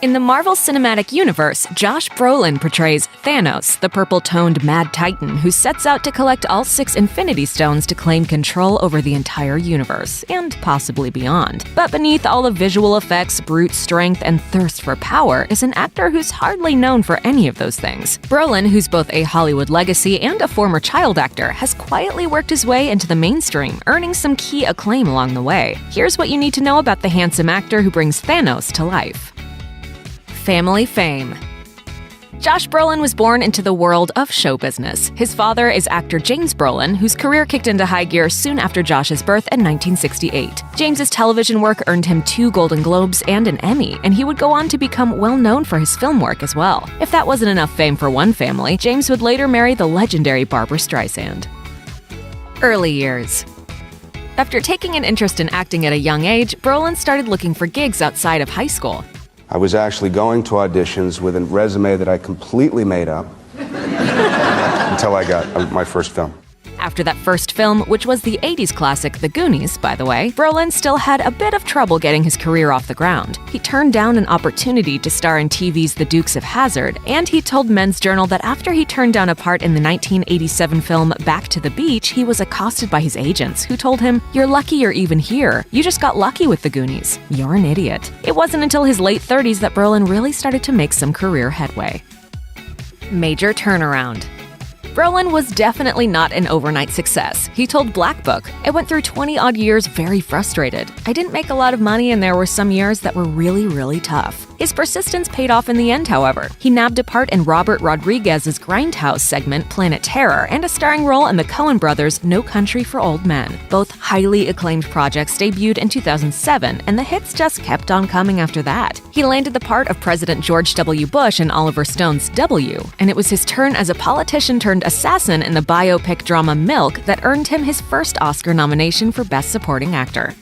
In the Marvel Cinematic Universe, Josh Brolin portrays Thanos, the purple-toned Mad Titan who sets out to collect all 6 Infinity Stones to claim control over the entire universe, and possibly beyond. But beneath all the visual effects, brute strength, and thirst for power is an actor who's hardly known for any of those things. Brolin, who's both a Hollywood legacy and a former child actor, has quietly worked his way into the mainstream, earning some key acclaim along the way. Here's what you need to know about the handsome actor who brings Thanos to life. Family fame. Josh Brolin was born into the world of show business. His father is actor James Brolin, whose career kicked into high gear soon after Josh's birth in 1968. James's television work earned him 2 Golden Globes and an Emmy, and he would go on to become well known for his film work as well. If that wasn't enough fame for one family, James would later marry the legendary Barbra Streisand. Early years. After taking an interest in acting at a young age, Brolin started looking for gigs outside of high school. I was actually going to auditions with a resume that I completely made up until I got my first film. After that first film, which was the 80s classic The Goonies, by the way, Brolin still had a bit of trouble getting his career off the ground. He turned down an opportunity to star in TV's The Dukes of Hazzard, and he told Men's Journal that after he turned down a part in the 1987 film Back to the Beach, he was accosted by his agents, who told him, "You're lucky you're even here. You just got lucky with The Goonies. You're an idiot." It wasn't until his late 30s that Brolin really started to make some career headway. Major turnaround. Brolin was definitely not an overnight success. He told Black Book, "I went through 20-odd years very frustrated. I didn't make a lot of money and there were some years that were really, really tough." His persistence paid off in the end, however. He nabbed a part in Robert Rodriguez's Grindhouse segment Planet Terror and a starring role in the Coen brothers' No Country for Old Men. Both highly acclaimed projects debuted in 2007, and the hits just kept on coming after that. He landed the part of President George W. Bush in Oliver Stone's W, and it was his turn as a politician turned assassin in the biopic drama Milk that earned him his first Oscar nomination for Best Supporting Actor.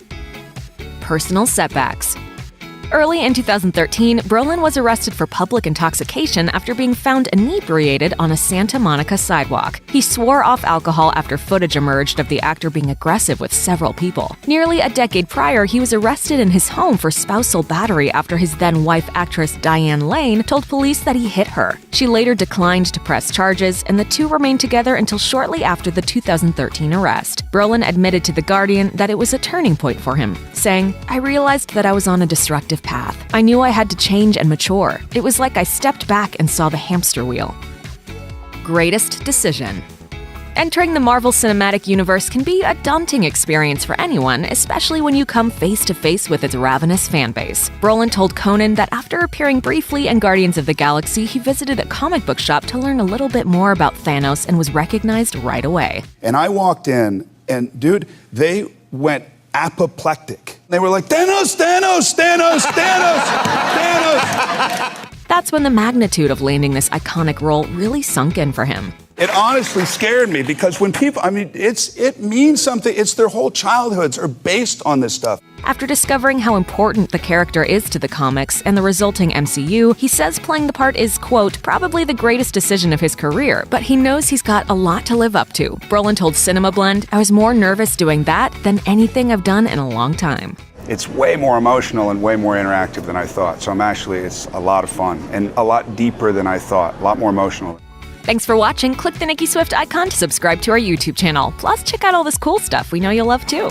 Personal setbacks. Early in 2013, Brolin was arrested for public intoxication after being found inebriated on a Santa Monica sidewalk. He swore off alcohol after footage emerged of the actor being aggressive with several people. Nearly a decade prior, he was arrested in his home for spousal battery after his then-wife actress Diane Lane told police that he hit her. She later declined to press charges, and the two remained together until shortly after the 2013 arrest. Brolin admitted to The Guardian that it was a turning point for him, saying, "I realized that I was on a destructive path. I knew I had to change and mature. It was like I stepped back and saw the hamster wheel." Greatest decision. Entering the Marvel Cinematic Universe can be a daunting experience for anyone, especially when you come face-to-face with its ravenous fanbase. Brolin told Conan that after appearing briefly in Guardians of the Galaxy, he visited a comic book shop to learn a little bit more about Thanos and was recognized right away. And I walked in, and dude, they went apoplectic. They were like, "Thanos, Thanos, Thanos, Thanos, Thanos." That's when the magnitude of landing this iconic role really sunk in for him. It honestly scared me because when people, it means something. It's their whole childhoods are based on this stuff. After discovering how important the character is to the comics and the resulting MCU, he says playing the part is, quote, "probably the greatest decision of his career, but he knows he's got a lot to live up to." Brolin told Cinema Blend, "I was more nervous doing that than anything I've done in a long time." It's way more emotional and way more interactive than I thought. So it's a lot of fun and a lot deeper than I thought, a lot more emotional. Thanks for watching. Click the Nicki Swift icon to subscribe to our YouTube channel. Plus, check out all this cool stuff we know you'll love too.